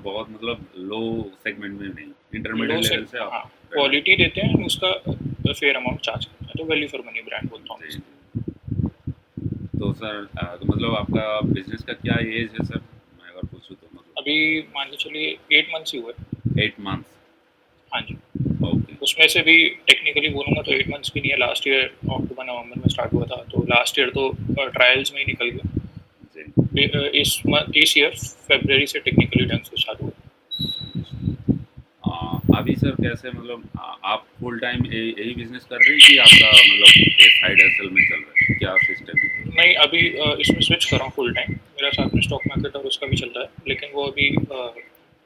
बहुत मतलब low segment में नहीं, लो इंटरमीडिएट से लेवल से आप हाँ, रहना क्वालिटी देते हैं, उसका फेयर अमाउंट चार्ज करते हैं, तो वैल्यू फॉर मनी ब्रांड बोलता हूँ जी, इसको। जी। तो सर तो मतलब आपका बिज़नेस का क्या एज है सर? मैं अगर पूछूँ तो मतलब अभी मान के चलिए 8 मंथ्स ही हुए। 8 मंथ्स। हाँ जी। ओके। उसमें से भी टेक्निकली बोलूँगा तो 8 मंथ्स भी नहीं है, लास्ट ईयर अक्टूबर नवंबर में स्टार्ट हुआ था, तो लास्ट ईयर तो ट्रायल्स में ही निकल गया। जी। इस ईयर फरवरी से टेक्निकली ढंग से चालू हुआ। अभी सर कैसे मतलब आप फुल टाइम यही बिज़नेस कर रहे हैं कि आपका मतलब ये साइड हसल में चल रहा है? क्या सिस्टम है? नहीं, अभी इसमें स्विच कर रहा हूँ फुल टाइम। मेरा साथ में स्टॉक मार्केट और उसका भी चल रहा है, लेकिन वो अभी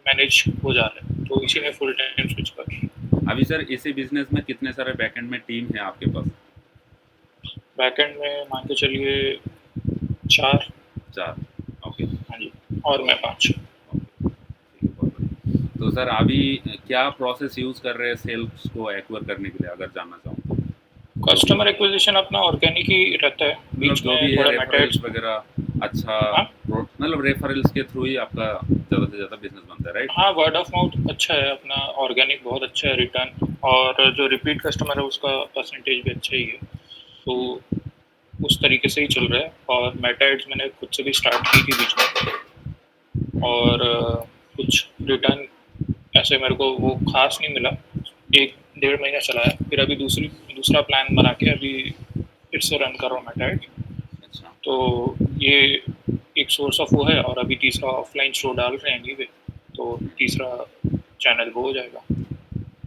मैनेज हो जा रहा है, तो इसी में ओके। फुल टाइम स्विच कर रहा हूँ। अभी सर इसी बिज़नेस में कितने सारे बैकएंड में टीम है आपके पास? बैकएंड में मान के चलिए 4। 4। ओके। हाँ जी, और तो मैं 5। ओके, ठीक है, बहुत बढ़िया। तो सर अभी क्या प्रोसेस यूज़ कर रहे हैं सेल्स को एक्वायर करने के लिए अगर जानना चाहूँ तो? जो भी कस्टमर एक्विजिशन अपना ऑर्गेनिक ही रहता है, मतलब बीच जो में भी है थोड़ा रेफरल्स मेथड्स। वगैरह अच्छा हाँ, मतलब रेफरल्स के थ्रू ही आपका ज़्यादा से ज़्यादा बिज़नेस बनता है, राइट? हाँ, वर्ड ऑफ माउथ अच्छा है अपना, ऑर्गेनिक बहुत अच्छा है रिटर्न, और जो रिपीट कस्टमर है उसका परसेंटेज भी अच्छा ही है। तो उस तरीके से ही चल रहा है, और मेटा एड्स मैंने खुद से भी स्टार्ट की थी बीच में, और कुछ रिटर्न ऐसे मेरे को वो खास नहीं मिला। 1 डेढ़ महीना चला है, फिर अभी दूसरा प्लान बना के अभी फिर से रन कर रहा हूँ मेटा एड्स। अच्छा। तो ये एक सोर्स ऑफ वो है, और अभी तीसरा ऑफलाइन शो डाल रहे हैं एनीवे, तो तीसरा चैनल वो हो जाएगा।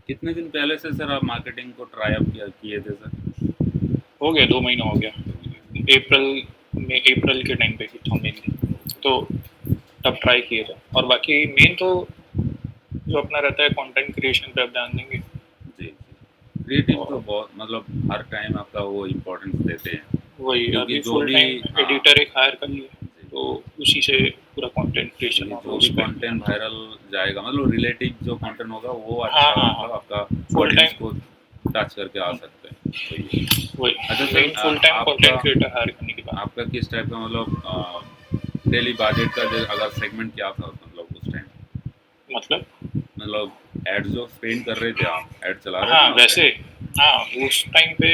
कितने दिन पहले से सर आप मार्केटिंग को ट्राई अप किए थे सर? हो गया, 2 महीना हो गया। 2 महीने। अप्रैल के टाइम पे की था मेनली, तो तब ट्राई किए थे। और बाकी मेन तो जो अपना रहता है कंटेंट क्रिएशन पे आप ध्यान देंगे। जी, जी। क्रिएटिव तो और बहुत मतलब हर टाइम आपका वो इम्पोर्टेंस देते हैं, वही क्योंकि अभी जो फुल भी टाइम हाँ, एडिटर एक हायर कर लिया, जी। तो उसी से पूरा कंटेंट क्रिएशन क्योंकि और जो भी उस पे कंटेंट ध्यान वायरल जाएगा मतलब रिलेटिव जो कंटेंट होगा वो हाँ, अच्छा हाँ, हाँ, मतलब आपका फुल ऑडियंस टाइम। को टच करके आ सकते हैं, वही है। अच्छा वही सर मेन फुल टाइम आपका कंटेंट क्रिएटर हायर करने की बात। आपका किस टाइप का मतलब डेली बजट का जो अगर सेगमेंट क्या था मतलब उस टाइम? मतलब मतलब एड्स जो स्पेंड कर रहे थे आप, एड चला रहे थे हाँ, ना उस वैसे टाइम? हाँ, उस टाइम पे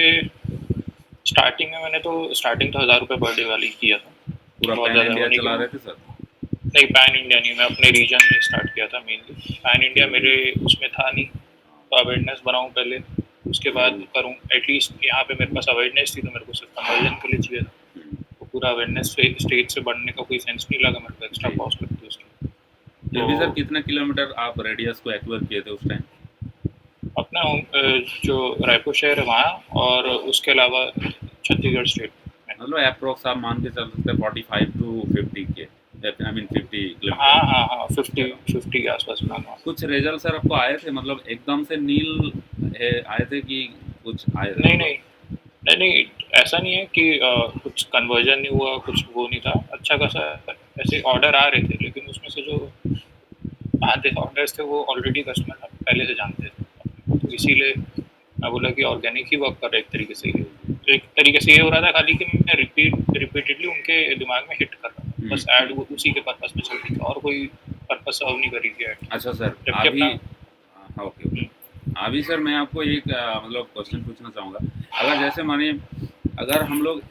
स्टार्टिंग में मैंने तो स्टार्टिंग तो 1000 रुपये पर डे वाली किया था, पूरा बहुत पैन ज़्यादा इंडिया होने के चला रहे बाद। थे सर? नहीं, पैन इंडिया नहीं, मैं अपने रीजन में स्टार्ट किया था मेनली। पैन इंडिया फिर भी मेरे उसमें था नहीं, हाँ, तो अवेयरनेस बनाऊँ पहले, उसके फिर बाद भी करूँ। एटलीस्ट यहाँ पे मेरे पास अवेयरनेस थी, तो मेरे को सिर्फ कन्वर्जन के लिए चाहिए था। हम्म, तो पूरा अवेयरनेस स्टेज से बढ़ने का कोई सेंस नहीं लगा मेरे को, एक्स्ट्रा जी। कॉस्ट लगती है उसकी। फिर तो भी सर कितने किलोमीटर आप रेडियस को एक्वायर किए थे उस टाइम? अपना जो रायपुर शहर है वहाँ, और उसके अलावा छत्तीसगढ़ स्टेट में। मतलब अप्रोक्स आप मान के चल सकते हैं 45 टू 50 के, आई मीन 50 हाँ, किलोमीटर हाँ, हाँ, के 50 अराउंड। 50 के आसपास में होगा। कुछ रिजल्ट सर आपको आए थे मतलब एकदम से नील है आए थे कि कुछ आए थे नहीं, मतलब? नहीं, नहीं, नहीं, ऐसा नहीं है कि कुछ कन्वर्जन नहीं हुआ, कुछ वो नहीं था, अच्छा खासा ऐसे ऑर्डर आ रहे थे, लेकिन उसमें से जो आधे ऑर्डर्स थे वो ऑलरेडी कस्टमर पहले से जानते थे, तो अच्छा। इसीलिए मैं बोला कि ऑर्गेनिक ही वर्क कर रहा है एक तरीके से ये। जी, जी। तो एक तरीके से ये हो रहा था खाली कि मैं रिपीटेडली उनके दिमाग में हिट कर रहा था, बस ऐड वो उसी के पर्पस में चल रही थी, और कोई पर्पस सर्व नहीं कर रही थी ऐड अच्छा की। सर जबकि अभी अपना हाँ, ओके ओके। अभी सर मैं आपको एक मतलब क्वेश्चन पूछना चाहूँगा। अगर जैसे मानिए अगर हम लोग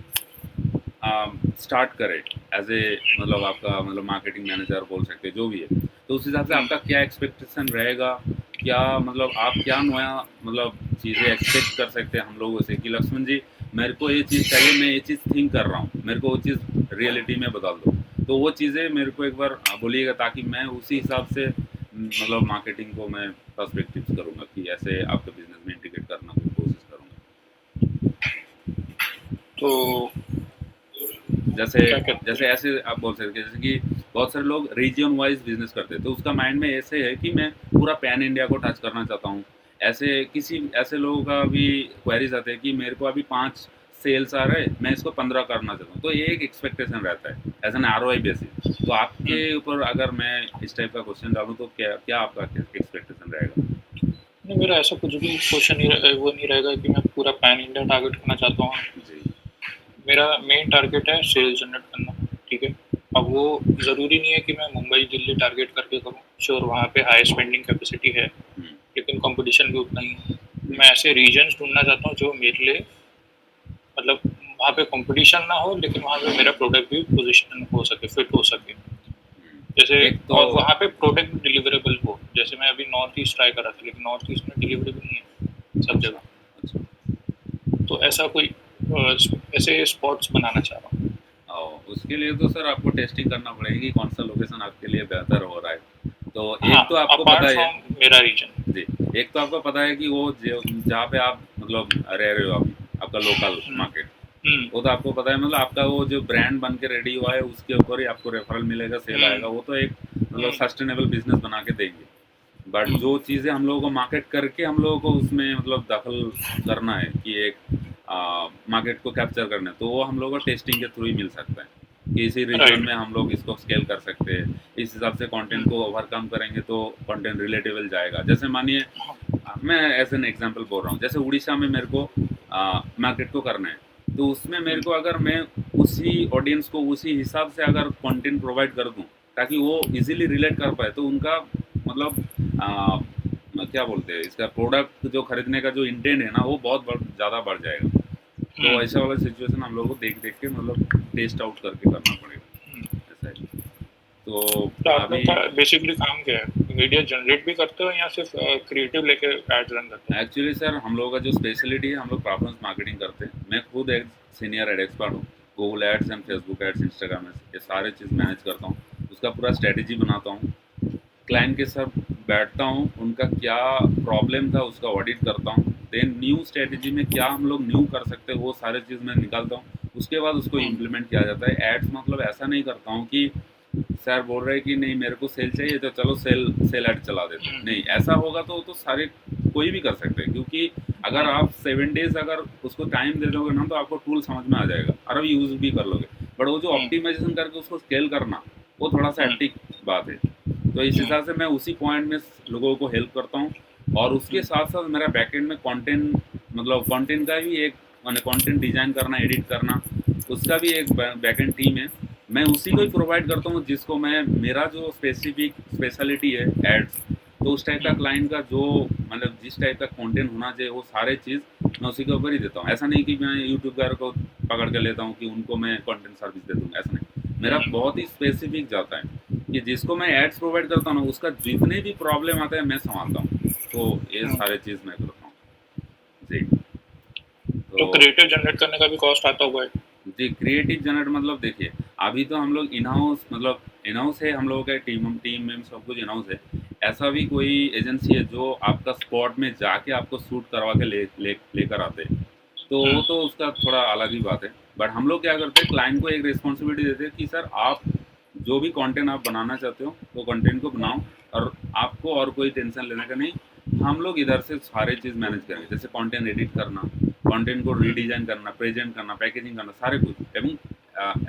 स्टार्ट करें एज ए मतलब आपका मतलब मार्केटिंग मैनेजर बोल सकते हैं जो भी है, तो उस हिसाब से आपका क्या एक्सपेक्टेशन रहेगा? क्या मतलब आप क्या नया मतलब चीज़ें एक्सपेक्ट कर सकते हैं हम लोगों से कि लक्ष्मण जी मेरे को ये चीज़ चाहिए, मैं ये चीज़ थिंक कर रहा हूँ, मेरे को वो चीज़ रियलिटी में बदल दो। तो वो चीज़ें मेरे को एक बार बोलिएगा ताकि मैं उसी हिसाब से मतलब मार्केटिंग को मैं पर्सपेक्टिव्स करूँगा कि ऐसे आपके बिजनेस में इंटीग्रेट करना की कोशिश करूँगा। तो जैसे क्या कहते जैसे हैं। ऐसे आप बोल सकते हैं जैसे कि बहुत सारे लोग रीजन वाइज बिजनेस करते हैं तो उसका माइंड में ऐसे है कि मैं पूरा पैन इंडिया को टच करना चाहता हूँ। ऐसे किसी ऐसे लोगों का भी क्वेरीज आते हैं कि मेरे को अभी 5 सेल्स आ रहे हैं मैं इसको 15 करना चाहता हूँ, तो ये एक एक्सपेक्टेशन रहता है एज एन आर बेसिस। तो आपके ऊपर अगर मैं इस टाइप का क्वेश्चन डालूँ तो क्या क्या आपका एक्सपेक्टेशन रहेगा? नहीं, मेरा ऐसा कुछ भी क्वेश्चन नहीं वो नहीं रहेगा कि मैं पूरा पैन इंडिया टारगेट करना चाहता हूँ। जी। मेरा मेन टारगेट है सेल्स जनरेट करना, ठीक है। अब वो ज़रूरी नहीं है कि मैं मुंबई दिल्ली टारगेट करके करूँ, श्योर वहाँ पे हाई स्पेंडिंग कैपेसिटी है, हम्म, लेकिन कंपटीशन भी उतना ही है। जी, मैं ऐसे रीजन्स ढूँढना चाहता हूँ जो मेरे लिए मतलब वहाँ पे कंपटीशन ना हो, लेकिन वहाँ पे मेरा प्रोडक्ट भी पोज़ीशन हो सके, फिट हो सके। जैसे एक तो और वहाँ पे प्रोडक्ट डिलीवरेबल हो। जैसे मैं अभी नॉर्थ ईस्ट ट्राई कर रहा था, लेकिन नॉर्थ ईस्ट में डिलीवरेबल नहीं है सब अच्छा, जगह। अच्छा। तो ऐसा कोई ऐसे स्पॉट्स बनाना चाह रहा हूँ। उसके लिए तो सर आपको टेस्टिंग करना पड़ेगी कौन सा लोकेशन आपके लिए बेहतर हो रहा है। तो हाँ, एक तो आपको पता अपार्ट ही है। फ्रॉम मेरा रीजन। जी, एक तो आपको पता है कि वो जहाँ पे आप मतलब रह रहे हो अभी, आपका लोकल हुँ, मार्केट, हुँ, वो तो आपको पता है, मतलब आपका वो जो ब्रांड बन के रेडी हुआ है उसके ऊपर ही आपको रेफरल मिलेगा, सेल हुँ, आएगा, वो तो एक मतलब हुँ, सस्टेनेबल बिजनेस बना के देंगे। बट हुँ, जो चीज़ें हम लोगों को मार्केट करके हम लोगों को उसमें मतलब दखल करना है कि एक मार्केट को कैप्चर करना है, तो वो हम लोगों को टेस्टिंग के थ्रू ही मिल सकता है कि इसी रीजन राइट। में हम लोग इसको स्केल कर सकते हैं। इस हिसाब से कंटेंट हुँ, को ओवरकम करेंगे तो कंटेंट रिलेटेबल जाएगा। जैसे मानिए हाँ, मैं एज एन एग्जांपल बोल रहा हूँ, जैसे उड़ीसा में मेरे को मार्केट को करना है, तो उसमें मेरे हुँ, को अगर मैं उसी ऑडियंस को उसी हिसाब से अगर कंटेंट प्रोवाइड कर दूँ ताकि वो इजीली रिलेट कर पाए, तो उनका मतलब क्या बोलते हैं, इसका प्रोडक्ट जो खरीदने का जो इंटेंट है ना वो बहुत ज़्यादा बढ़ जाएगा। हुँ, तो ऐसा वाला सिचुएशन हम लोग को देख देख के मतलब टेस्ट आउट करके करना हुँ। पड़ेगा, ऐसा है। तो तो आप लोग अभी का बेसिकली काम क्या है? मीडिया जनरेट भी करते हो या सिर्फ़ क्रिएटिव लेके एड्स रन करते हो? एक्चुअली सर हम लोगों का जो स्पेशलिटी है, हम लोग परफॉर्मेंस मार्केटिंग करते हैं। मैं खुद एक सीनियर एड एक्सपर्ट हूँ। Google ads and Facebook ads, Instagram ads, ये सारे चीज़ मैनेज करता हूँ। उसका पूरा स्ट्रेटेजी बनाता हूँ, क्लाइंट के साथ बैठता हूँ, उनका क्या प्रॉब्लम था उसका ऑडिट करता हूँ, देन न्यू स्ट्रेटेजी में क्या हम लोग न्यू कर सकते हैं वो सारे चीज़ मैं निकालता हूँ। उसके बाद उसको हुँ, इम्प्लीमेंट किया जाता है। एड्स मतलब ऐसा नहीं करता हूँ कि सर बोल रहे हैं कि नहीं मेरे को सेल चाहिए तो चलो सेल सेल ऐड चला देते हैं, हुँ, नहीं ऐसा होगा तो सारे कोई भी कर सकते हैं, क्योंकि अगर हुँ, आप 7 डेज अगर उसको टाइम दे दोगे ना तो आपको टूल समझ में आ जाएगा और अब यूज़ भी कर लोगे। बट वो जो हुँ, ऑप्टिमाइजेशन करके उसको स्केल करना वो थोड़ा सा हुँ, हेक्टिक बात है। तो इस हुँ, हिसाब से मैं उसी पॉइंट में लोगों को हेल्प करता हूँ। और उसके हुँ, साथ साथ मेरा बैकएंड में कंटेंट मतलब कंटेंट का भी एक मैंने कंटेंट डिजाइन करना, एडिट करना, उसका भी एक बैकएंड टीम है। मैं उसी को ही हुँ, प्रोवाइड करता हूँ जिसको मैं मेरा जो स्पेसिफिक स्पेशलिटी है एड्स, तो उस टाइप का हुँ, क्लाइंट का जो मतलब जिस टाइप का कंटेंट होना चाहिए वो सारे चीज़ मैं उसी के ऊपर ही देता हूँ। ऐसा नहीं कि मैं यूट्यूबर को पकड़ के लेता हूँ कि उनको मैं कंटेंट सर्विस दे दूँगा, ऐसा नहीं। मेरा हुँ, बहुत ही स्पेसिफिक जाता है कि जिसको मैं एड्स प्रोवाइड करता हूँ ना उसका जितने भी प्रॉब्लम आते हैं मैं संभालता हूँ। तो ये हुँ। सारे चीज़ मैं करता हूँ। जी। तो तो क्रिएटिव जनरेट करने का भी कॉस्ट आता होगा? जी, क्रिएटिव जनरेट मतलब देखिए, अभी तो हम लोग इन हाउस मतलब इन हाउस है, हम लोगों का टीम टीम में सब कुछ इन हाउस है। ऐसा भी कोई एजेंसी है जो आपका स्पॉट में जाके आपको शूट करवा के लेकर आते हैं, तो हुँ, वो तो उसका थोड़ा अलग ही बात है। बट हम लोग क्या करते हैं, क्लाइंट को एक रिस्पॉन्सिबिलिटी देते हैं कि सर आप जो भी कंटेंट आप बनाना चाहते हो, वो कंटेंट को हुँ, बनाओ और आपको और कोई टेंशन लेने का नहीं। हम लोग इधर से सारे चीज़ मैनेज करेंगे, जैसे कंटेंट एडिट करना, कंटेंट को हुँ, रीडिज़ाइन करना, प्रेज़ेंट करना, पैकेजिंग करना, सारे कुछ एवं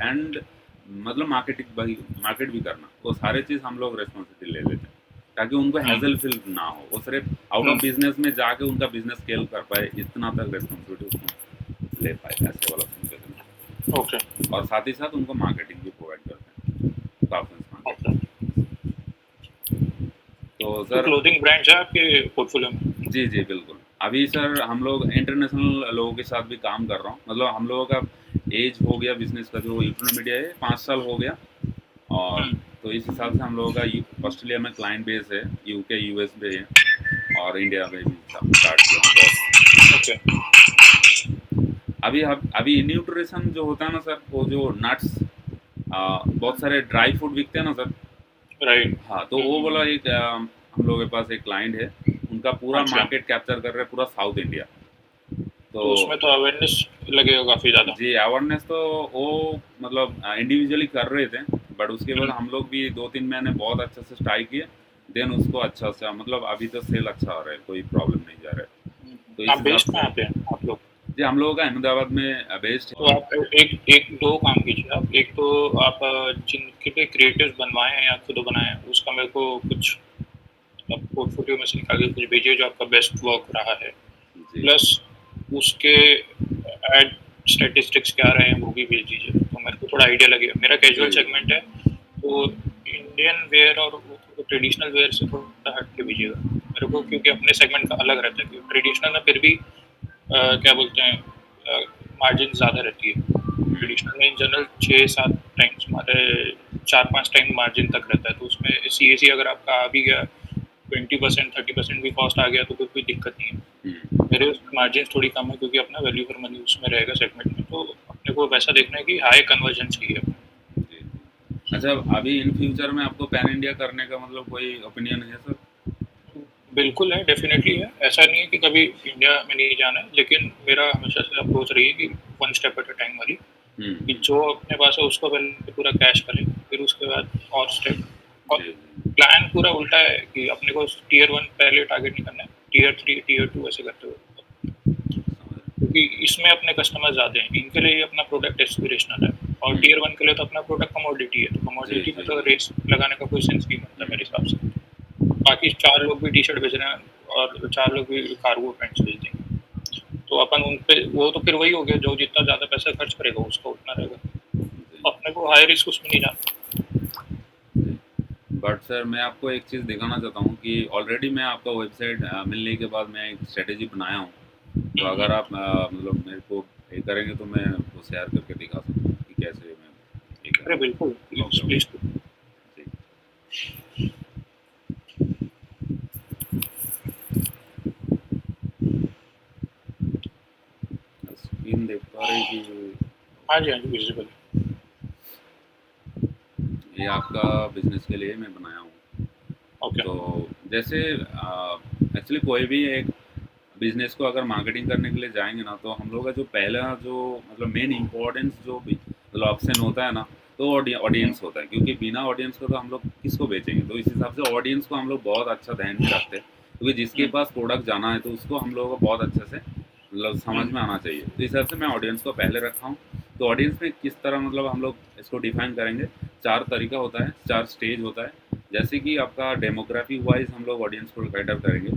एंड मतलब मार्केट भी करना, वो सारे चीज़ हम लोग रिस्पॉन्सिबिलिटी ले लेते हैं, ताकि उनको हुँ, हैज़ल फ़ील ना हो। वो सिर्फ़ आउट हुँ। ऑफ बिज़नेस में जाके उनका बिज़नेस स्केल कर पाए, इतना तक रिस्पॉन्सिबिलिटी उसको ले पाए, ऐसे वाला सिचुएशन है। ओके, और साथ ही साथ उनको मार्केटिंग भी प्रोवाइड करते हैं, परफॉर्मेंस ओके। मार्केटिंग। तो तो सर क्लोथिंग ब्रांड्स है आपके पोर्टफोलियो में? जी, जी, बिल्कुल। अभी सर हम लोग इंटरनेशनल लोगों के साथ भी काम कर रहा हूँ। मतलब हम लोगों का ऐज हो गया बिज़नेस का, जो यूट्यूब मीडिया है 5 साल हो गया। और हुँ, तो इस हिसाब से हम लोगों का यू ऑस्ट्रेलिया में क्लाइंट बेस है, यूके, यूएस में है और इंडिया में भी स्टार्ट किया हूँ जॉब। ओके। अभी न्यूट्रिशन जो होता है ना सर, वो जो नट्स बहुत सारे ड्राई फ्रूट बिकते हैं ना सर। राइट। हाँ, तो हुँ, वो हुँ, वाला हुँ। एक हम लोगों के पास एक क्लाइंट है, उनका पूरा अच्छा, मार्केट कैप्चर कर रहे हैं, पूरा साउथ इंडिया। तो तो उसमें तो अवेयरनेस लगेगा काफ़ी ज़्यादा। जी, अवेयरनेस तो वो मतलब इंडिविजुअली कर रहे थे, बट उसके बाद हुँ, हम लोग भी 2-3 महीने बहुत अच्छे से ट्राई किए, देन उसको अच्छा सा मतलब अभी तो सेल अच्छा आ रहा है, कोई प्रॉब्लम नहीं जा रहा है। हुँ। तो इस आप हिसाब बेस्ड से कहाँ पे हैं आप लोग? जी, हम लोगों का अहमदाबाद में बेस्ड तो है। आप एक एक 2 काम कीजिए आप। एक तो आप जिनके भी क्रिएटिव्स बनवाए हैं या खुद बनाए हैं, उसका मेरे को कुछ मतलब पोर्टफोलियो में से निकाल के कुछ भेजिए जो आपका बेस्ट वर्क रहा है। जी, प्लस उसके एड स्टैटिस्टिक्स क्या रहे हैं वो भी भेज दीजिए, तो मेरे को थोड़ा आइडिया लगेगा। मेरा कैजुअल जी, सेगमेंट है, तो इंडियन वेयर और तो ट्रेडिशनल वेयर से थोड़ा हट के भेजिएगा मेरे को, क्योंकि अपने सेगमेंट का अलग रहता है, क्योंकि ट्रेडिशनल में फिर भी क्या बोलते हैं, मार्जिन ज़्यादा रहती है। ट्रेडिशनल में इन जनरल 6-7 टाइम्स हमारे 4-5 टाइम मार्जिन तक रहता है, तो उसमें सी अगर आपका आ भी गया 20% 30% भी कॉस्ट आ गया तो कोई दिक्कत नहीं है। मेरे उसमें मार्जिन थोड़ी कम है क्योंकि अपना वैल्यू फॉर मनी उसमें रहेगा सेगमेंट में, तो अपने को वैसा देखना है कि हाई कन्वर्जन चाहिए। जी। अच्छा, अभी इन फ्यूचर में आपको पैन इंडिया करने का मतलब कोई ओपिनियन है सर? बिल्कुल है, डेफिनेटली है। ऐसा नहीं है कि कभी इंडिया में नहीं जाना है, लेकिन मेरा हमेशा से अप्रोच रही है कि one step at a time वाली, कि जो अपने पास है उसको पहले पूरा कैश करें, फिर उसके बाद और स्टेप। और जी, प्लान पूरा उल्टा है कि अपने को टियर 1 पहले टारगेट नहीं करना है, टियर 3 टियर 2 ऐसे करते हुए, समझ रहा क्योंकि इसमें अपने कस्टमर ज़्यादा हैं, इनके लिए ही अपना प्रोडक्ट एस्पिरेशनल है। और हूँ। टियर 1 के लिए तो अपना प्रोडक्ट कमोडिटी है, तो जी, कमोडिटी में जी, तो जी। रेस लगाने का कोई सेंस नहीं बनता मेरे हिसाब से। बाकी 4 लोग भी टी-शर्ट बेच रहे हैं और 4 लोग भी कार्गो पैंट्स बेच देंगे। तो अपन उन पे वो तो फिर वही हो गया, जो जितना ज़्यादा पैसा खर्च करेगा उसका उतना रहेगा। जी, अपने को हाई रिस्क उसमें नहीं जाना। जी। बट सर मैं आपको एक चीज़ दिखाना चाहता हूँ कि ऑलरेडी मैं आपका वेबसाइट मिलने के बाद मैं एक स्ट्रेटेजी बनाया हूँ। तो हुँ, अगर आप मतलब मेरे को ये करेंगे तो मैं वो शेयर करके दिखा सकता हूँ कि कैसे मैं ये अरे करूँ। बिल्कुल, ओके, प्लीज़ ओके। प्लीज़। जी। स्क्रीन देख पा रहे हैं कि हाँ जी, हाँ जी, विज़िबल है। ये आपका बिज़नेस के लिए मैं बनाया हूँ। ओके। तो जैसे एक्चुअली कोई भी एक बिजनेस को अगर मार्केटिंग करने के लिए जाएंगे ना, तो हम लोग का जो पहला जो मतलब मेन इम्पोर्टेंस जो भी मतलब ऑप्शन होता है ना, तो हुँ, ऑडियंस होता है, क्योंकि बिना ऑडियंस को तो हम लोग किसको बेचेंगे। तो इस हिसाब से ऑडियंस को हम लोग बहुत अच्छा ध्यान में रखते हैं, क्योंकि जिसके हुँ, पास प्रोडक्ट जाना है तो उसको हम लोगों को बहुत अच्छे से मतलब समझ हुँ, में आना चाहिए। तो इस हिसाब से मैं ऑडियंस को पहले रखा हूँ। तो ऑडियंस में किस तरह मतलब हम लोग इसको डिफाइन करेंगे, 4 तरीका होता है, 4 स्टेज होता है। जैसे कि आपका डेमोग्राफी वाइज हम लोग ऑडियंस को कैटर करेंगे।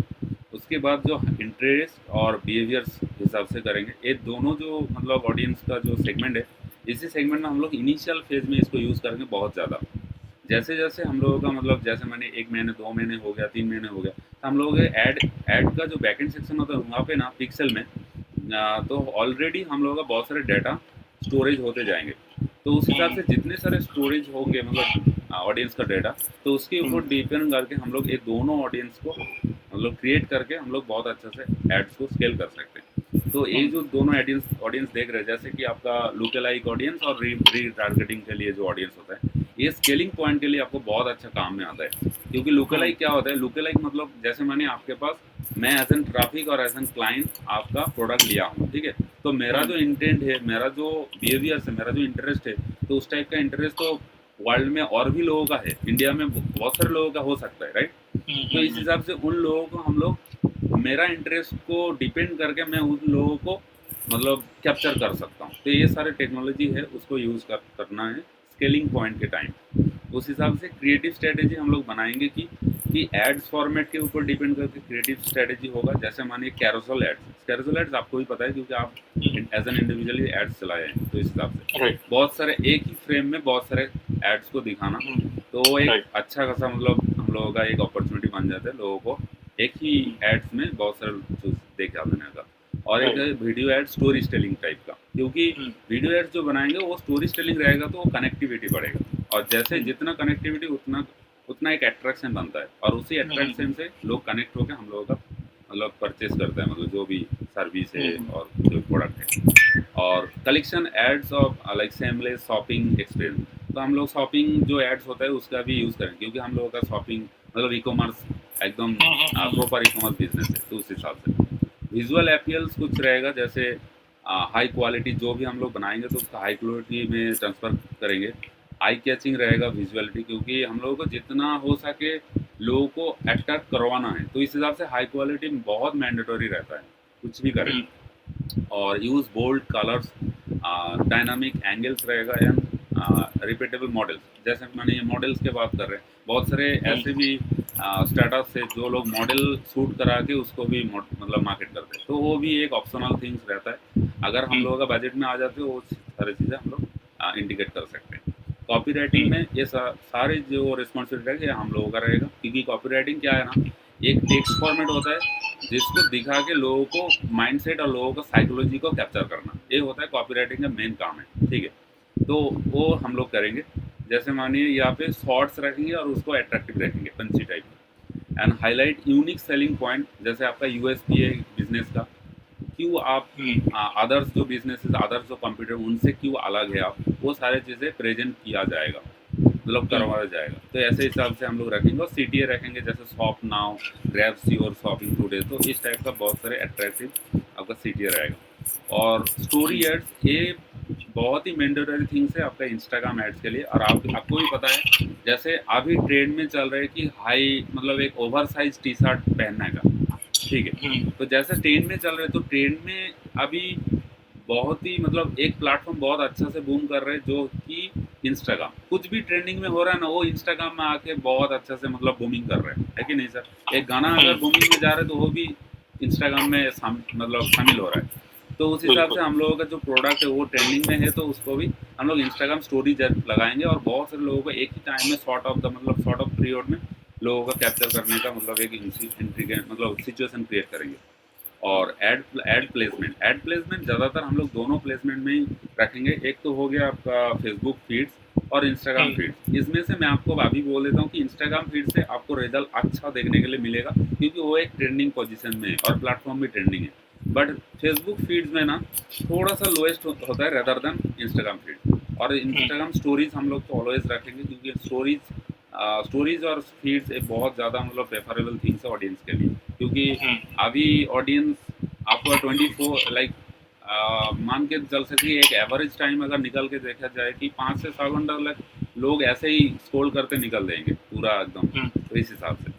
उसके बाद जो इंटरेस्ट और बिहेवियर्स हिसाब से करेंगे, ये दोनों जो मतलब ऑडियंस का जो सेगमेंट है, इसी सेगमेंट में हम लोग इनिशियल फेज में इसको यूज़ करेंगे बहुत ज़्यादा। जैसे जैसे हम लोगों का मतलब जैसे मैंने 1 महीने 2 महीने हो गया 3 महीने हो गया, तो हम लोगों के ऐड का जो बैकएंड सेक्शन होता है वहाँ पे ना पिक्सल में तो ऑलरेडी हम लोगों का बहुत सारे डाटा स्टोरेज होते जाएंगे। तो उस हिसाब हुँ, से जितने सारे स्टोरेज होंगे मतलब ऑडियंस का डाटा, तो उसके हुँ, ऊपर डिपेंड करके हम लोग ये दोनों ऑडियंस को मतलब क्रिएट करके हम लोग बहुत अच्छे से एड्स को स्केल कर सकते हैं। तो ये हुँ, जो दोनों ऑडियंस ऑडियंस देख रहे हैं, जैसे कि आपका लुक लाइक ऑडियंस और री टारगेटिंग के लिए जो ऑडियंस होता है, ये स्केलिंग पॉइंट के लिए आपको बहुत अच्छा काम में आता है। क्योंकि लुक हुँ, लाइक क्या होता है, लुक लाइक मतलब जैसे मैंने आपके पास मैं एज एन ट्रैफिक और एज एन क्लाइंट आपका प्रोडक्ट लिया हूँ, ठीक है। तो मेरा हुँ, जो इंटेंट है, मेरा जो बिहेवियर्स है, मेरा जो इंटरेस्ट है, तो उस टाइप का इंटरेस्ट तो वर्ल्ड में और भी लोगों का है, इंडिया में बहुत सारे लोगों का हो सकता है, राइट। हुँ, तो हुँ, इस हुँ, हिसाब से उन लोगों को हम लोग मेरा इंटरेस्ट को डिपेंड करके मैं उन लोगों को मतलब कैप्चर कर सकता हूँ। तो ये सारे टेक्नोलॉजी है, उसको यूज़ करना है स्केलिंग पॉइंट के टाइम। उस हिसाब से क्रिएटिव स्ट्रेटेजी हम लोग बनाएंगे कि एड्स फॉर्मेट के ऊपर डिपेंड करके क्रिएटिव स्ट्रेटेजी होगा। जैसे मानिए कैरोसल एड्स आपको भी पता है, क्योंकि आप हुँ, एज एन इंडिविजुअली एड्स चलाए हैं। तो इस हिसाब से राइट, बहुत सारे एक ही फ्रेम में बहुत सारे एड्स को दिखाना, हुँ, तो वो एक राइट, अच्छा खासा मतलब हम लोगों का एक अपॉर्चुनिटी बन जाता है लोगों को एक ही हुँ, एड्स में बहुत सारे चूज देखा देने का। और एक है right, video add story telling type का, क्योंकि हुँ, वीडियो एड्स जो बनाएंगे वो स्टोरी टेलिंग रहेगा तो वो कनेक्टिविटी बढ़ेगा, और जैसे हुँ, जितना कनेक्टिविटी उतना उतना एक अट्रैक्शन बनता है, और उसी हुँ, हुँ, अट्रैक्शन से लोग कनेक्ट होकर हम लोगों का मतलब परचेस करते हैं, मतलब जो भी सर्विस हुँ, है हुँ, और जो प्रोडक्ट है। और collection ads of like seamless shopping experience, तो हम लोग शॉपिंग जो एड्स होता है उसका भी यूज़ करें, क्योंकि हम लोगों का शॉपिंग मतलब ई कॉमर्स एकदम हुँ, हुँ, हुँ, प्रॉपर ई कॉमर्स बिजनेस है। तो उस हिसाब से विजुअल एपीएल्स कुछ रहेगा, जैसे हाई क्वालिटी जो भी हम लोग बनाएंगे तो उसका हाई क्वालिटी में ट्रांसफ़र करेंगे। आई कैचिंग रहेगा विजुअलिटी, क्योंकि हम लोगों को जितना हो सके लोगों को अट्रैक्ट करवाना है, तो इस हिसाब से हाई क्वालिटी बहुत मैंडेटरी रहता है, कुछ भी करें। हुँ, और use bold colours, dynamic angles रहेगा एंड रिपीटेबल मॉडल्स। जैसे मैंने ये मॉडल्स की बात कर रहे हैं, बहुत सारे हुँ, ऐसे भी स्टार्टअप्स है जो लोग मॉडल शूट करा के उसको भी मतलब मार्केट करते हैं, तो वो भी एक ऑप्शनल थिंग्स रहता है। अगर हम हुँ, लोगों का बजट में आ जाते हो वो सारी चीज़ें हम लोग इंडिकेट कर सकते हैं। कॉपी राइटिंग में ये सारे जो रिस्पॉन्सिबिलिटी है ये हम लोगों का रहेगा, क्योंकि कॉपी राइटिंग क्या है ना, एक टेक्स्ट फॉर्मेट होता है जिसको दिखा के लोगों को माइंडसेट और लोगों का साइकोलॉजी को कैप्चर करना, ये होता है कॉपी राइटिंग का मेन काम है, ठीक है। तो वो हम लोग करेंगे। जैसे मानिए यहाँ पे शॉर्ट्स रखेंगे और उसको अट्रैक्टिव रखेंगे, punchy type, and highlight unique selling point, जैसे आपका यूएसपी है बिजनेस का, क्यों आप अदर्स जो बिजनेसेस, अदर्स जो कंप्यूटर, उनसे क्यों अलग है आप, वो सारी चीज़ें प्रेजेंट किया जाएगा, मतलब करवाया जाएगा। तो ऐसे हिसाब से हम लोग रखेंगे। और सीटीए रखेंगे, जैसे शॉप नाउ, ग्रैब सी और शॉपिंग टुडे, तो इस टाइप का बहुत सारे अट्रैक्टिव आपका सीटीए रहेगा। और स्टोरी एड्स, ये बहुत ही मैंडेटरी थिंग्स है आपका इंस्टाग्राम एड्स के लिए। और आपको भी पता है, जैसे अभी ट्रेंड में चल रहा है कि हाई, मतलब एक ओवर साइज टी शर्ट पहनने का, ठीक है। तो जैसे ट्रेंड में चल रहे हैं, तो ट्रेंड में अभी बहुत ही, मतलब एक प्लेटफॉर्म बहुत अच्छा से बूम कर रहे हैं, जो कि इंस्टाग्राम। कुछ भी ट्रेंडिंग में हो रहा है ना, वो इंस्टाग्राम में आके बहुत अच्छा से मतलब बूमिंग कर रहे है कि नहीं सर? एक गाना अगर बूमिंग में जा रहा है तो वो भी इंस्टाग्राम में मतलब शामिल हो रहा है। तो उस हिसाब से बिल्कुल। हम लोगों का जो प्रोडक्ट है वो ट्रेंडिंग में है, तो उसको भी हम लोग इंस्टाग्राम स्टोरी लगाएंगे, और बहुत सारे लोगों को एक ही टाइम में शॉर्ट ऑफ पीरियड में लोगों का कैप्चर करने का, मतलब एक मतलब सिचुएशन क्रिएट करेंगे। और ऐड प्लेसमेंट ज़्यादातर हम लोग दोनों प्लेसमेंट में ही रखेंगे। एक तो हो गया आपका फेसबुक फीड्स और इंस्टाग्राम फीड्स। इसमें से मैं आपको अभी बोल देता हूँ कि इंस्टाग्राम फीड से आपको रिजल्ट अच्छा देखने के लिए मिलेगा, क्योंकि वो एक ट्रेंडिंग पोजीशन में है और प्लेटफॉर्म भी ट्रेंडिंग है। बट फेसबुक फीड्स में ना थोड़ा सा लोएस्ट होता है रेदर देन इंस्टाग्राम फीड। और इंस्टाग्राम स्टोरीज हम लोग तो ऑलवेज रखेंगे, क्योंकि स्टोरीज और फीड्स एक बहुत ज़्यादा मतलब प्रेफरेबल थिंग्स है ऑडियंस के लिए, क्योंकि अभी ऑडियंस आपका 24 लाइक मान के चल सकती है, एक एवरेज टाइम अगर निकल के देखा जाए कि 5 से 7 घंटा लग लोग ऐसे ही स्क्रॉल करते निकल देंगे पूरा एकदम। तो इस हिसाब से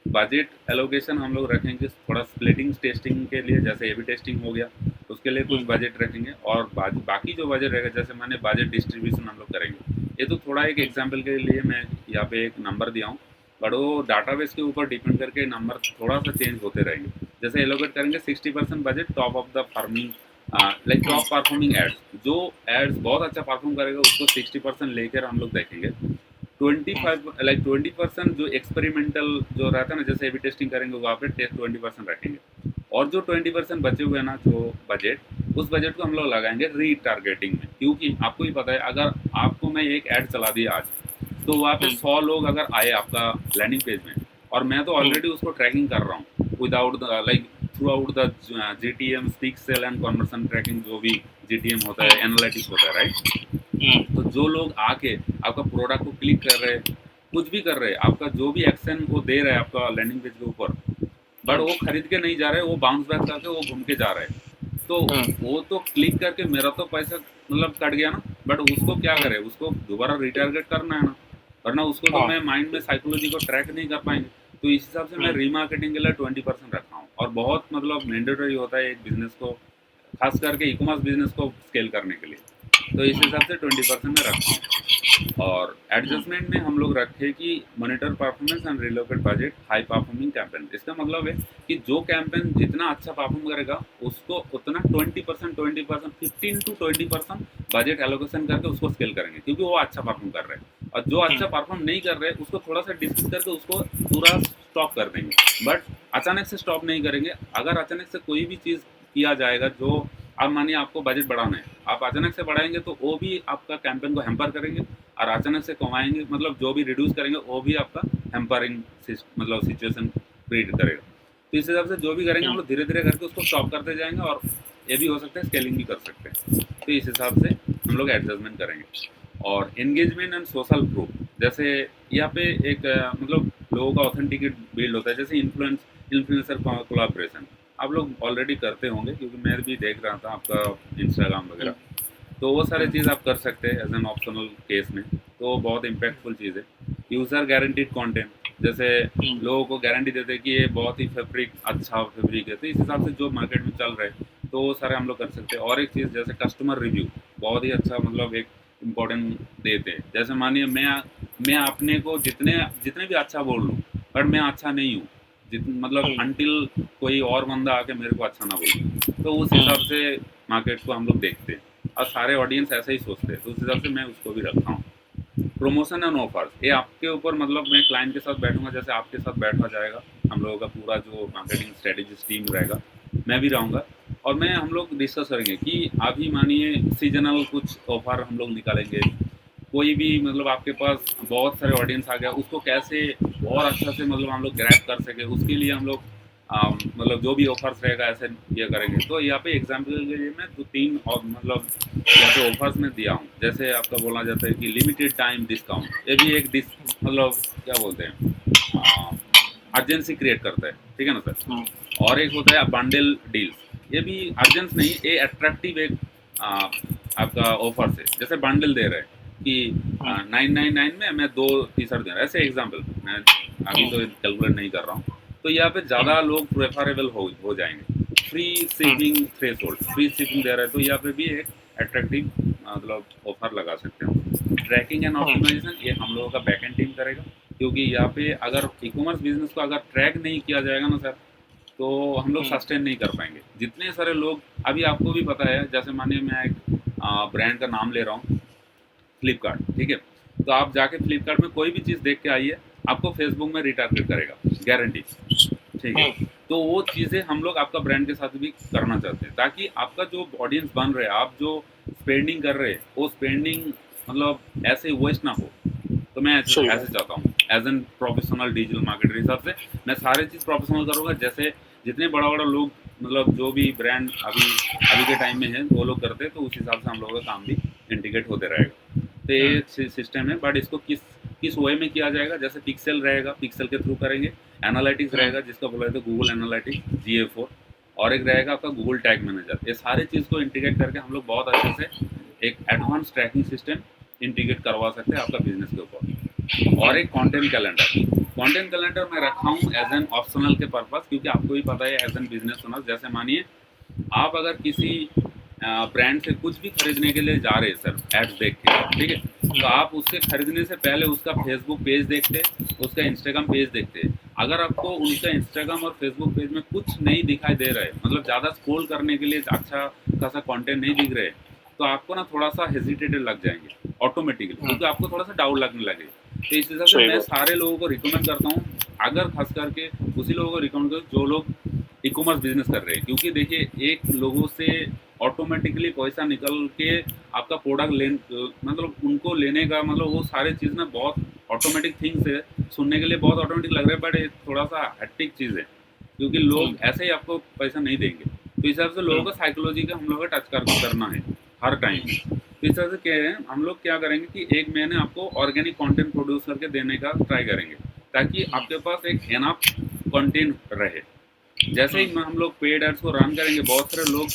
बजट एलोकेशन हम लोग रखेंगे थोड़ा स्प्लिटिंग टेस्टिंग के लिए, जैसे ए बी टेस्टिंग हो गया, उसके लिए कुछ बजट रखेंगे। और बाकी जो बजट रहेगा, जैसे मैंने बजट डिस्ट्रीब्यूशन हम लोग करेंगे। ये तो थोड़ा एक एग्जाम्पल के लिए मैं यहाँ पे एक नंबर दिया हूँ, बट वो डाटाबेस के ऊपर डिपेंड करके नंबर थोड़ा सा चेंज होते रहेंगे। जैसे एलोकेट करेंगे 60% budget top of the farming, like top performing ads, जो एड्स बहुत अच्छा परफॉर्म करेगा उसको 60% लेकर हम लोग देखेंगे। 20% जो एक्सपेरिमेंटल जो रहता है ना, जैसे एबी टेस्टिंग करेंगे वहाँ पे 20% रखेंगे। और जो 20% बचे हुए ना जो बजट, उस बजट को हम लोग लगाएंगे रीटारगेटिंग में, क्योंकि आपको ही पता है, अगर आपको मैं एक ऐड चला दिया आज, तो वहाँ पे 100 लोग अगर आए आपका लैंडिंग पेज में, और मैं तो ऑलरेडी उसको ट्रैकिंग कर रहा हूँ without the like throughout the GTM speak sale and conversion tracking, जो भी जीटीएम होता है, एनालिटिक्स होता है, राइट। तो जो लोग आके आपका प्रोडक्ट को क्लिक कर रहे हैं, कुछ भी कर रहे हैं, आपका जो भी एक्शन वो दे रहे हैं आपका लैंडिंग पेज के ऊपर, बट वो खरीद के नहीं जा रहे, वो बाउंस बैक करके वो घूम के जा रहे हैं। तो वो तो क्लिक करके मेरा तो पैसा मतलब कट गया ना, बट उसको क्या करे, उसको दोबारा रिटारगेट करना है ना, वरना उसको तो मैं माइंड में साइकोलॉजी को ट्रैक नहीं कर पाएंगे। तो इस हिसाब से मैं रीमार्केटिंग के लिए 20% रखा हूँ, और बहुत मतलब मैंडेटरी होता है एक बिजनेस को, खास करके ई कॉमर्स बिजनेस को स्केल करने के लिए। तो इस हिसाब से 20% में रखा हूँ। और एडजस्टमेंट में हम लोग रखे कि monitor performance and relocate budget high performing campaign. इसका मतलब है कि जो कैंपेन जितना अच्छा परफॉर्म करेगा उसको उतना 20%, 15 to 20% बजट एलोकेशन करके उसको स्केल करेंगे, क्योंकि वो अच्छा परफॉर्म कर रहे हैं। और जो अच्छा परफॉर्म नहीं कर रहे उसको थोड़ा सा डिस्कस करके उसको पूरा स्टॉप कर देंगे, बट अचानक से स्टॉप नहीं करेंगे। अगर अचानक से कोई भी चीज़ किया जाएगा, जो अब मानिए आपको बजट बढ़ाना है, आप अचानक से बढ़ाएंगे तो वो भी आपका कैंपेन को हैम्पर करेंगे, और अचानक से कमाएंगे मतलब जो भी रिड्यूस करेंगे वो भी आपका हैम्परिंग मतलब सिचुएशन क्रिएट करेगा। तो इस हिसाब से जो भी करेंगे हम लोग धीरे धीरे करके उसको स्टॉप करते जाएंगे, और ये भी हो सकता है स्केलिंग भी कर सकते हैं। तो इस हिसाब से हम लोग एडजस्टमेंट करेंगे। और एंगेजमेंट एंड सोशल प्रूफ, जैसे यहाँ पे एक मतलब लोगों का ऑथेंटिकेट बिल्ड होता है, जैसे इन्फ्लुएंसर कोलैबोरेशन आप लोग ऑलरेडी करते होंगे, क्योंकि मैं भी देख रहा था आपका इंस्टाग्राम वगैरह। तो वो सारे चीज़ आप कर सकते हैं एज एन ऑप्शनल केस में, तो वो बहुत इम्पैक्टफुल चीज़ है। यूज़र गारंटीड कंटेंट, जैसे लोगों को गारंटी देते हैं कि ये बहुत ही अच्छा फैब्रिक है, तो इस हिसाब से जो मार्केट में चल रहे हैं तो वो सारे हम लोग कर सकते हैं। और एक चीज़ जैसे कस्टमर रिव्यू, बहुत ही अच्छा मतलब एक इम्पोर्टेंट देते हैं। जैसे मानिए मैं अपने को जितने जितने भी अच्छा बोल लूँ, बट मैं अच्छा नहीं हूँ, मतलब अनटिल कोई और बंदा आके मेरे को अच्छा ना बोले, तो उस हिसाब से मार्केट को हम लोग देखते हैं, और सारे ऑडियंस ऐसा ही सोचते हैं, तो उस हिसाब से मैं उसको भी रखता हूँ। प्रमोशन एंड ऑफर्स, ये आपके ऊपर, मतलब मैं क्लाइंट के साथ बैठूंगा, जैसे आपके साथ बैठा जाएगा, हम लोगों का पूरा जो मार्केटिंग स्ट्रेटेजिस्ट टीम रहेगा, मैं भी रहूँगा, और मैं हम लोग डिस्कस करेंगे कि अभी मानिए सीजनल कुछ ऑफर हम लोग निकालेंगे, कोई भी मतलब आपके पास बहुत सारे ऑडियंस आ गया, उसको कैसे और अच्छा से मतलब हम लोग ग्रैब कर सके, उसके लिए हम लोग मतलब जो भी ऑफर्स रहेगा ऐसे ये करेंगे। तो यहाँ पे एग्जाम्पल के लिए मैं 2-3 और मतलब यहाँ पे ऑफर्स में दिया हूँ, जैसे आपका बोलना जाता है कि लिमिटेड टाइम डिस्काउंट, ये भी एक मतलब क्या बोलते हैं, अर्जेंसी क्रिएट करता है, ठीक है ना सर। और एक होता है बंडल डील्स, ये भी अर्जेंस नहीं, ये अट्रैक्टिव एक आपका ऑफर है, जैसे बंडल दे रहे हैं कि 999 में मैं 2 टी-शर्ट दे रहा हूँ, ऐसे एग्जाम्पल, मैं अभी तो कैलकुलेट नहीं कर रहा हूँ। तो यहाँ पे ज़्यादा लोग प्रेफरेबल हो जाएंगे। Free shipping threshold, free shipping दे रहे हैं, तो यहाँ पे भी एक अट्रैक्टिव मतलब ऑफर लगा सकते हैं। ट्रैकिंग एंड ऑप्टिमाइजेशन ये हम लोगों का बैकएंड टीम करेगा, क्योंकि यहाँ पे अगर ई कॉमर्स बिजनेस को अगर ट्रैक नहीं किया जाएगा ना सर, तो हम लोग सस्टेन नहीं कर पाएंगे। जितने सारे लोग, अभी आपको भी पता है, जैसे मानिए मैं एक ब्रांड का नाम ले रहा हूँ, फ्लिपकार्ट, ठीक है। तो आप जाके फ्लिपकार्ट में कोई भी चीज़ देख के आइए, आपको फेसबुक में रिटारगेट करेगा, गारंटी, ठीक है। तो वो चीज़ें हम लोग आपका ब्रांड के साथ भी करना चाहते हैं, ताकि आपका जो ऑडियंस बन रहे हैं, आप जो स्पेंडिंग कर रहे हैं, वो स्पेंडिंग मतलब ऐसे वेस्ट ना हो। तो मैं ऐसे सही ऐसे चाहता हूँ as an professional digital marketer हिसाब से, मैं सारे चीज़ प्रोफेशनल करूँगा, जैसे जितने बड़ा बड़ा लोग मतलब जो भी ब्रांड अभी अभी के टाइम में है वो लोग करते हैं, तो उस हिसाब से हम लोगों का काम भी इंटीग्रेट होते रहेगा। तो ये सिस्टम है, बट इसको किस किस वे में किया जाएगा, जैसे पिक्सल रहेगा, पिक्सल के थ्रू करेंगे। एनालिटिक्स रहेगा, जिसका बोला जाता है गूगल एनालिटिक्स, GA4। और एक रहेगा आपका गूगल टैग मैनेजर। ये सारे चीज़ को इंटीग्रेट करके हम लोग बहुत अच्छे से एक एडवांस ट्रैकिंग सिस्टम इंटीग्रेट करवा सकते हैं आपका बिजनेस के ऊपर। और एक कंटेंट कैलेंडर, कंटेंट कैलेंडर मैं रखा हूँ एज एन ऑप्शनल के पर्पस, क्योंकि आपको भी पता है एज एन बिजनेस ओनर, जैसे मानिए आप अगर किसी ब्रांड से कुछ भी खरीदने के लिए जा रहे हैं सर, एड्स देख के, ठीक है, तो आप उससे खरीदने से पहले उसका फेसबुक पेज देखते, उसका इंस्टाग्राम पेज देखते। अगर आपको उनका इंस्टाग्राम और फेसबुक पेज में कुछ नहीं दिखाई दे रहा है, मतलब ज़्यादा स्क्रॉल करने के लिए अच्छा खासा कंटेंट नहीं दिख रहे, तो आपको ना थोड़ा सा हेजिटेटेड लग जाएंगे ऑटोमेटिकली, क्योंकि आपको थोड़ा सा डाउट लगने लगे। तो इस हिसाब से मैं सारे लोगों को रिकमेंड करता हूँ, अगर खास करके उसी लोगों को रिकमेंड करूँ जो लोग ई कॉमर्स बिजनेस कर रहे हैं, क्योंकि देखिए एक लोगों से ऑटोमेटिकली पैसा निकल के आपका प्रोडक्ट ले, मतलब उनको लेने का मतलब वो सारे चीज़ ना बहुत ऑटोमेटिक थिंग्स है, सुनने के लिए बहुत ऑटोमेटिक लग रहा है, बट ये थोड़ा सा हैट्रिक चीज़ है, क्योंकि लोग ऐसे ही आपको पैसा नहीं देंगे। तो इस हिसाब से लोगों का साइकोलॉजी का हम लोग का टच करना है हर टाइम। तो इस तरह से क्या है, हम लोग क्या करेंगे कि एक महीने आपको ऑर्गेनिक कंटेंट प्रोड्यूस करके देने का ट्राई करेंगे, ताकि आपके पास एक एनफ कंटेंट रहे। जैसे ही हम लोग पेड एड्स को रन करेंगे, बहुत सारे लोग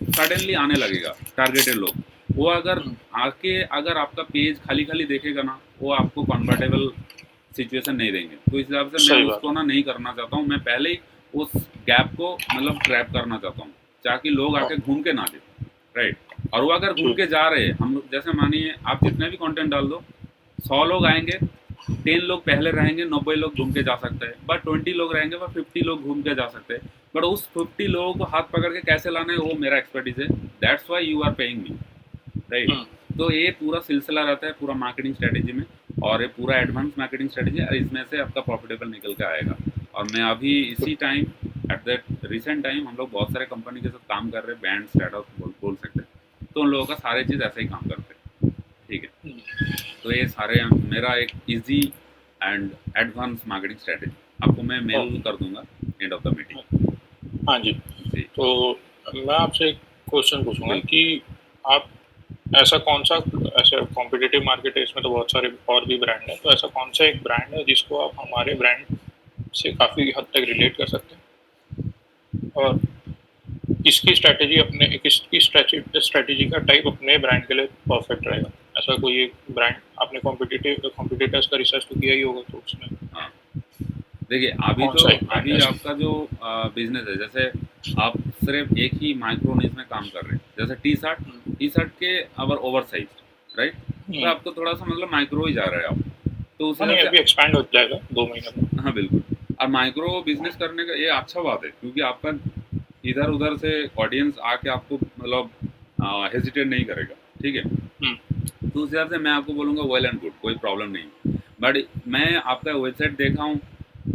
सडनली आने लगेगा, टारगेटेड लोग, वो अगर आके अगर आपका पेज खाली खाली देखेगा ना, वो आपको कंफर्टेबल सिचुएशन नहीं देंगे। तो इस हिसाब से मैं उसको ना नहीं करना चाहता हूँ, मैं पहले ही उस गैप को मतलब ट्रैप करना चाहता हूँ, ताकि लोग आके घूम के ना दे, राइट। और वो अगर घूम के जा रहे हैं, हम लोग जैसे मानिए आप जितने भी कंटेंट डाल दो, 100 लोग आएंगे, 10 लोग पहले रहेंगे, 90 लोग घूम के जा सकते हैं, बट 20 लोग रहेंगे, वह 50 लोग घूम के जा सकते हैं। बट उस 50 लोगों को हाथ पकड़ के कैसे लाना है, वो मेरा एक्सपर्टीज है, that's why you are paying me, right. तो ये पूरा सिलसिला रहता है पूरा मार्केटिंग स्ट्रेटेजी में, और ये पूरा एडवांस मार्केटिंग स्ट्रेटेजी है, इसमें से आपका प्रॉफिटेबल निकल के आएगा। और मैं अभी इसी time at that recent time हम लोग बहुत सारे कंपनी के साथ काम कर रहे हैं, बैंड स्टार्टअप बोल सकते हैं, तो उन लोगों का सारे चीज़ ऐसे ही काम करते हैं, ठीक है। तो ये सारे मेरा एक easy and advance marketing strategy आपको मैं मेल कर दूंगा एंड ऑफ द मीटिंग। हाँ जी। तो मैं आपसे एक क्वेश्चन पूछूंगा कि आप ऐसा कौन सा ऐसा कॉम्पिटिटिव मार्केट है, इसमें तो बहुत सारे और भी ब्रांड हैं, तो ऐसा कौन सा एक ब्रांड है जिसको आप हमारे ब्रांड से काफ़ी हद तक रिलेट कर सकते हैं, और किसकी स्ट्रैटेजी अपने किसकी स्ट्रैटेजी का टाइप अपने ब्रांड के लिए परफेक्ट रहेगा? ऐसा कोई एक ब्रांड आपने कॉम्पिटिटर्स का रिसर्च तो किया ही होगा, तो उसमें देखिए अभी आपका जो बिजनेस है, जैसे आप सिर्फ एक ही माइक्रो निश में काम कर रहे हैं, जैसे टी शर्ट के अवर ओवर साइज, राइट, तो आपको थोड़ा सा मतलब माइक्रो ही जा रहा है आप, तो उसी से अभी एक्सपैंड हो जाएगा 2 महीने में। हाँ बिल्कुल, और माइक्रो बिजनेस करने का ये अच्छा बात है, क्योंकि आपका इधर उधर से ऑडियंस आके आपको मतलब हेजिटेट नहीं करेगा, ठीक है। तो उस हिसाब से मैं आपको बोलूँगा वेल एंड गुड, कोई प्रॉब्लम नहीं। बट मैं आपका वेबसाइट देखा हूँ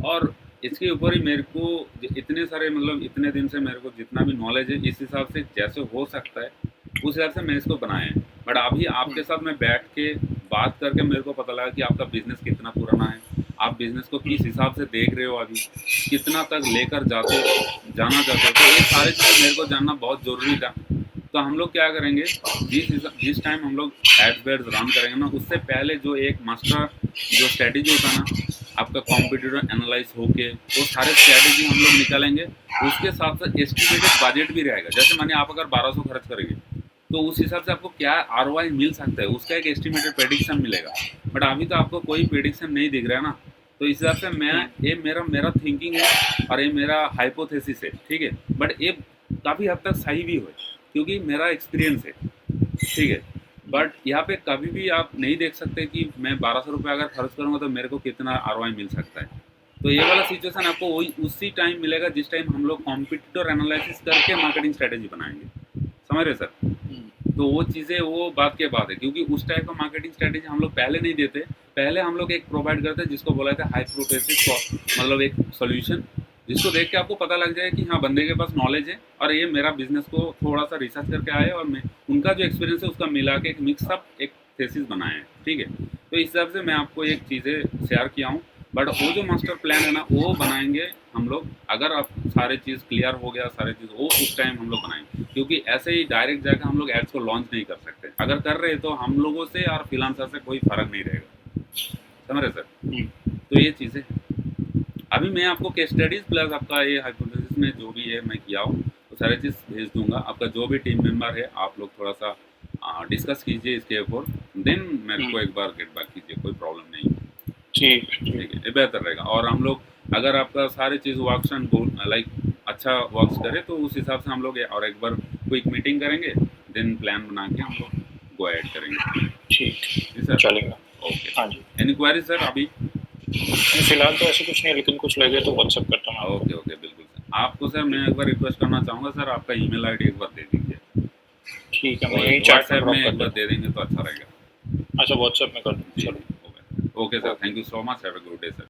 और इसके ऊपर ही मेरे को इतने सारे मतलब इतने दिन से मेरे को जितना भी नॉलेज है इस हिसाब से जैसे हो सकता है उस हिसाब से मैं इसको बनाया है। बट अभी आपके साथ मैं बैठ के बात करके मेरे को पता लगा कि आपका बिजनेस कितना पुराना है, आप बिजनेस को किस हिसाब से देख रहे हो, अभी कितना तक लेकर जाना चाहते हो। तो ये सारी चीज़ें मेरे को जानना बहुत ज़रूरी था। तो हम लोग क्या करेंगे, जिस टाइम हम लोग एड्स वेड्स रन करेंगे ना, उससे पहले जो एक मास्टर जो स्ट्रेटेजी होता है ना, आपका कॉम्पिटिटर एनालाइज होके वो सारे स्ट्रेटेजी हम लोग निकालेंगे। उसके साथ साथ एस्टिमेटेड बजट भी रहेगा। जैसे मानिए आप अगर 1200 खर्च करेंगे तो उस हिसाब से आपको क्या आरओआई मिल सकता है, उसका एक एस्टिमेटेड प्रेडिक्शन मिलेगा। बट अभी तो आपको कोई प्रेडिक्शन नहीं दिख रहा है ना, तो इस हिसाब से मैं ये मेरा मेरा थिंकिंग है और ये मेरा हाइपोथेसिस है, ठीक है। बट ये काफ़ी हद तक सही भी है क्योंकि मेरा एक्सपीरियंस है, ठीक है। बट यहाँ पे कभी भी आप नहीं देख सकते कि मैं 1200 रुपये अगर खर्च करूँगा तो मेरे को कितना आरओआई मिल सकता है। तो ये वाला सिचुएशन आपको वही उसी टाइम मिलेगा जिस टाइम हम लोग कॉम्पिटिटर एनालिसिस करके मार्केटिंग स्ट्रेटेजी बनाएंगे, समझ रहे सर। तो वो चीज़ें वो बात के बात है क्योंकि उस टाइप का मार्केटिंग स्ट्रेटेजी हम लोग पहले नहीं देते। पहले हम लोग एक प्रोवाइड करते हैं जिसको बोला था हाइपोथेसिस, मतलब एक सॉल्यूशन जिसको देख के आपको पता लग जाए कि हाँ बंदे के पास नॉलेज है और ये मेरा बिजनेस को थोड़ा सा रिसर्च करके आए और मैं उनका जो एक्सपीरियंस है उसका मिला के एक मिक्सअप एक थेसिस बनाए हैं, ठीक है। तो इस हिसाब से मैं आपको एक चीज़ें शेयर किया हूँ। बट वो जो मास्टर प्लान है ना वो बनाएंगे हम लोग, अगर आप सारे चीज़ क्लियर हो गया सारे चीज़ वो उस टाइम हम लोग बनाएंगे, क्योंकि ऐसे ही डायरेक्ट जाकर हम लोग एड्स को लॉन्च नहीं कर सकते। अगर कर रहे तो हम लोगों से और फ्रीलांसर से कोई फ़र्क नहीं रहेगा, समझ रहे सर। तो ये चीज़ें अभी मैं आपको केस स्टडीज प्लस आपका ये हाइपोथेसिस में जो भी है मैं किया हूँ तो सारी चीज़ भेज दूंगा। आपका जो भी टीम मेंबर है आप लोग थोड़ा सा डिस्कस कीजिए इसके ऊपर, देन मेरे को एक बार गेट बैक कीजिए, कोई प्रॉब्लम नहीं है। ठीक ठीक है, ये बेहतर रहेगा। और हम लोग अगर आपका सारी चीज़ वर्क्स एंड लाइक अच्छा वर्क्स करे तो उस हिसाब से हम लोग और एक बार क्विक मीटिंग करेंगे, देन प्लान बना के हम लोग गो ऐड करेंगे। ठीक जी सर, चलेगा। ओके। हाँ जी, इंक्वायरी सर अभी? फिलहाल तो ऐसे कुछ नहीं है, लेकिन कुछ लगे तो व्हाट्सअप करता हूँ आपको। ओके ओके, बिल्कुल सर। आपको सर मैं एक बार रिक्वेस्ट करना चाहूँगा सर, आपका ईमेल आईडी एक बार दे दीजिए ठीक है, मैं और यही चैट में व्हाट्सएप ड्रॉप में कर एक बार देता दे देंगे तो अच्छा रहेगा। हूँ। अच्छा, व्हाट्सएप में कर दूँ, जी चलो। जी, okay okay sir, okay. Thank you so much, have a good day sir.